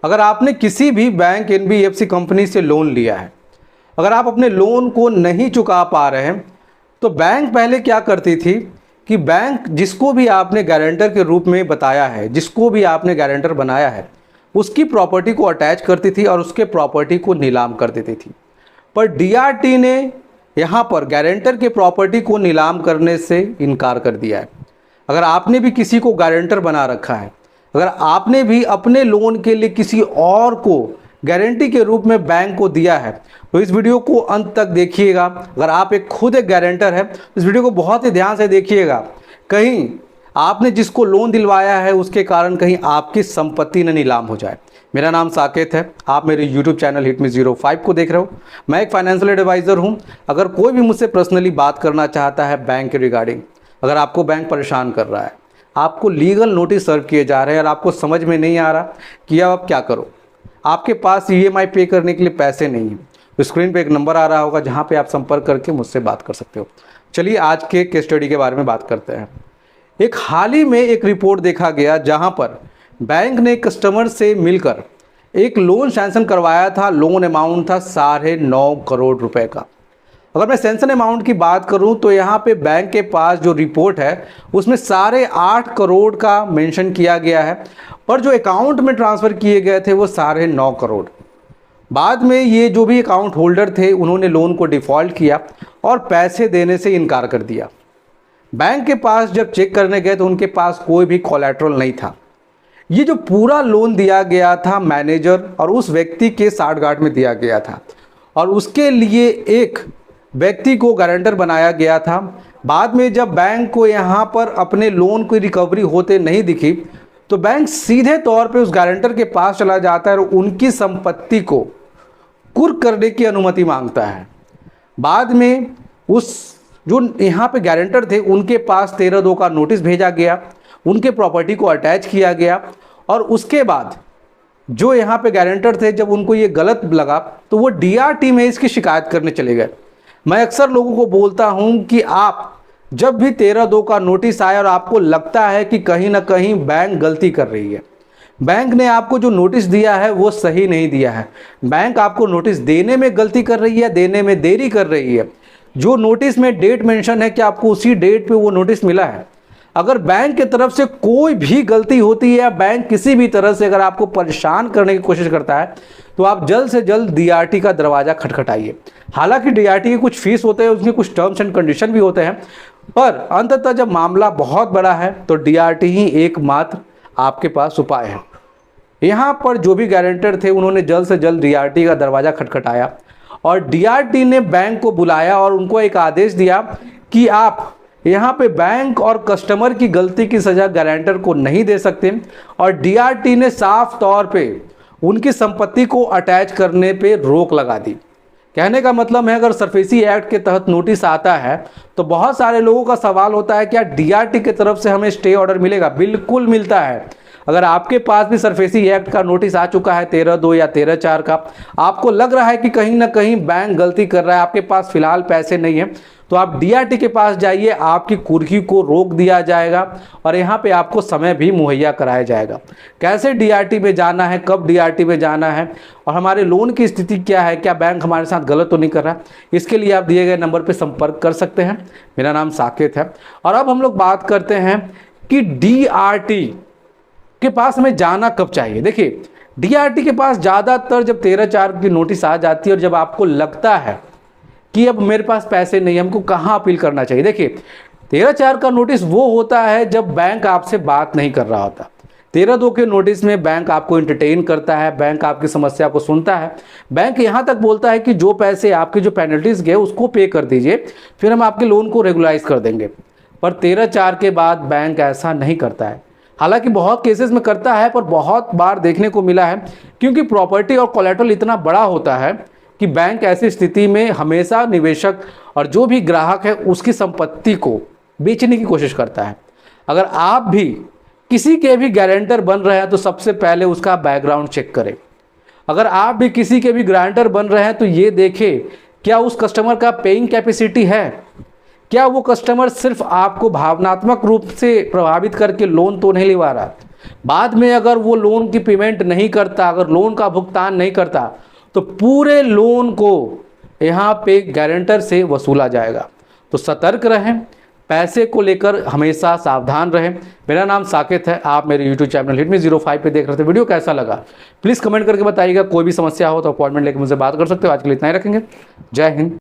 अगर आपने किसी भी बैंक एनबीएफसी कंपनी से लोन लिया है, अगर आप अपने लोन को नहीं चुका पा रहे हैं, तो बैंक पहले क्या करती थी कि बैंक जिसको भी आपने गारंटर के रूप में बताया है, जिसको भी आपने गारंटर बनाया है, उसकी प्रॉपर्टी को अटैच करती थी और उसके प्रॉपर्टी को नीलाम कर देती थी। पर डीआरटी ने यहाँ पर गारंटर के प्रॉपर्टी को नीलाम करने से इनकार कर दिया है। अगर आपने भी किसी को गारंटर बना रखा है, अगर आपने भी अपने लोन के लिए किसी और को गारंटी के रूप में बैंक को दिया है, तो इस वीडियो को अंत तक देखिएगा। अगर आप खुद एक गारंटर है, इस वीडियो को बहुत ही ध्यान से देखिएगा। कहीं आपने जिसको लोन दिलवाया है उसके कारण कहीं आपकी संपत्ति न नीलाम हो जाए। मेरा नाम साकेत है, आप मेरे YouTube चैनल हिट मी 05 को देख रहे हो। मैं एक फाइनेंशियल एडवाइज़र हूं। अगर कोई भी मुझसे पर्सनली बात करना चाहता है बैंक के रिगार्डिंग, अगर आपको बैंक परेशान कर रहा है, आपको लीगल नोटिस सर्व किए जा रहे हैं और आपको समझ में नहीं आ रहा कि अब आप क्या करो, आपके पास EMI पे करने के लिए पैसे नहीं हैं, तो स्क्रीन पे एक नंबर आ रहा होगा जहाँ पे आप संपर्क करके मुझसे बात कर सकते हो। चलिए आज के केस स्टडी के बारे में बात करते हैं। एक हाल ही में एक रिपोर्ट देखा गया जहाँ पर बैंक ने कस्टमर से मिलकर एक लोन सैंक्शन करवाया था। लोन अमाउंट था 9.5 करोड़ रुपए का। अगर मैं सैंक्शन अमाउंट की बात करूं तो यहाँ पे बैंक के पास जो रिपोर्ट है उसमें 8.5 करोड़ का मेंशन किया गया है, पर जो अकाउंट में ट्रांसफ़र किए गए थे वो 9.5 करोड़। बाद में ये जो भी अकाउंट होल्डर थे उन्होंने लोन को डिफ़ॉल्ट किया और पैसे देने से इनकार कर दिया। बैंक के पास जब चेक करने गए तो उनके पास कोई भी कोलैटरल नहीं था। ये जो पूरा लोन दिया गया था मैनेजर और उस व्यक्ति के साठगांठ में दिया गया था और उसके लिए एक व्यक्ति को गारंटर बनाया गया था। बाद में जब बैंक को यहाँ पर अपने लोन की रिकवरी होते नहीं दिखी तो बैंक सीधे तौर पे उस गारंटर के पास चला जाता है और उनकी संपत्ति को कुर्क करने की अनुमति मांगता है। बाद में उस जो यहाँ पे गारंटर थे उनके पास 13(2) का नोटिस भेजा गया, उनके प्रॉपर्टी को अटैच किया गया और उसके बाद जो यहाँ पे गारंटर थे जब उनको ये गलत लगा तो वो डीआरटी में इसकी शिकायत करने चले गए। मैं अक्सर लोगों को बोलता हूँ कि आप जब भी 13(2) का नोटिस आए और आपको लगता है कि कहीं ना कहीं बैंक गलती कर रही है, बैंक ने आपको जो नोटिस दिया है वो सही नहीं दिया है, बैंक आपको नोटिस देने में गलती कर रही है, देने में देरी कर रही है, जो नोटिस में डेट मेंशन है कि आपको उसी डेट पे वो नोटिस मिला है, अगर बैंक की तरफ से कोई भी गलती होती है या बैंक किसी भी तरह से अगर आपको परेशान करने की कोशिश करता है तो आप जल्द से जल्द डीआरटी का दरवाज़ा खटखटाइए। हालांकि डीआरटी के कुछ फीस होते हैं, उसके कुछ टर्म्स एंड कंडीशन भी होते हैं, पर अंततः जब मामला बहुत बड़ा है तो डीआरटी ही एकमात्र आपके पास उपाय है। यहाँ पर जो भी गारंटर थे उन्होंने जल्द से जल्द डीआरटी का दरवाज़ा खटखटाया और डीआरटी ने बैंक को बुलाया और उनको एक आदेश दिया कि आप यहाँ पे बैंक और कस्टमर की गलती की सज़ा गारंटर को नहीं दे सकते और डीआरटी ने साफ तौर पे उनकी संपत्ति को अटैच करने पे रोक लगा दी। कहने का मतलब है अगर सरफेसी एक्ट के तहत नोटिस आता है तो बहुत सारे लोगों का सवाल होता है क्या डीआरटी की तरफ से हमें स्टे ऑर्डर मिलेगा? बिल्कुल मिलता है। अगर आपके पास भी सरफेसी एक्ट का नोटिस आ चुका है 13(2) या 13(4) का, आपको लग रहा है कि कहीं ना कहीं बैंक गलती कर रहा है, आपके पास फिलहाल पैसे नहीं है, तो आप डीआरटी के पास जाइए, आपकी कुर्की को रोक दिया जाएगा और यहाँ पे आपको समय भी मुहैया कराया जाएगा। कैसे डीआरटी में जाना है, कब डीआरटी में जाना है और हमारे लोन की स्थिति क्या है, क्या बैंक हमारे साथ गलत तो नहीं कर रहा, इसके लिए आप दिए गए नंबर पर संपर्क कर सकते हैं। मेरा नाम साकेत है और अब हम लोग बात करते हैं कि डीआरटी के पास हमें जाना कब चाहिए। देखिए, डीआरटी के पास ज़्यादातर जब 13(4) की नोटिस आ जाती है और जब आपको लगता है कि अब मेरे पास पैसे नहीं, हमको कहाँ अपील करना चाहिए। देखिए, 13(4) का नोटिस वो होता है जब बैंक आपसे बात नहीं कर रहा होता। 13(2) के नोटिस में बैंक आपको एंटरटेन करता है, बैंक आपकी समस्या को सुनता है, बैंक यहाँ तक बोलता है कि जो पैसे आपके जो पेनल्टीज गए उसको पे कर दीजिए, फिर हम आपके लोन को रेगुलाइज कर देंगे। पर 13(4) के बाद बैंक ऐसा नहीं करता है। हालांकि बहुत केसेस में करता है, पर बहुत बार देखने को मिला है क्योंकि प्रॉपर्टी और कोलैटरल इतना बड़ा होता है कि बैंक ऐसी स्थिति में हमेशा निवेशक और जो भी ग्राहक है उसकी संपत्ति को बेचने की कोशिश करता है। अगर आप भी किसी के भी गारंटर बन रहे हैं तो सबसे पहले उसका बैकग्राउंड चेक करें। अगर आप भी किसी के भी गारंटर बन रहे हैं तो ये देखें क्या उस कस्टमर का पेइंग कैपेसिटी है, क्या वो कस्टमर सिर्फ आपको भावनात्मक रूप से प्रभावित करके लोन तो नहीं लिवा रहा, बाद में अगर वो लोन की पेमेंट नहीं करता, अगर लोन का भुगतान नहीं करता, तो पूरे लोन को यहाँ पे गारंटर से वसूला जाएगा। तो सतर्क रहें, पैसे को लेकर हमेशा सावधान रहें। मेरा नाम साकेत है, आप मेरे यूट्यूब चैनल हिट मी 05 पे देख रहे थे। वीडियो कैसा लगा प्लीज़ कमेंट करके बताइएगा। कोई भी समस्या हो तो अपॉइंटमेंट लेकर मुझसे बात कर सकते हो। आज के लिए इतना ही रखेंगे। जय हिंद।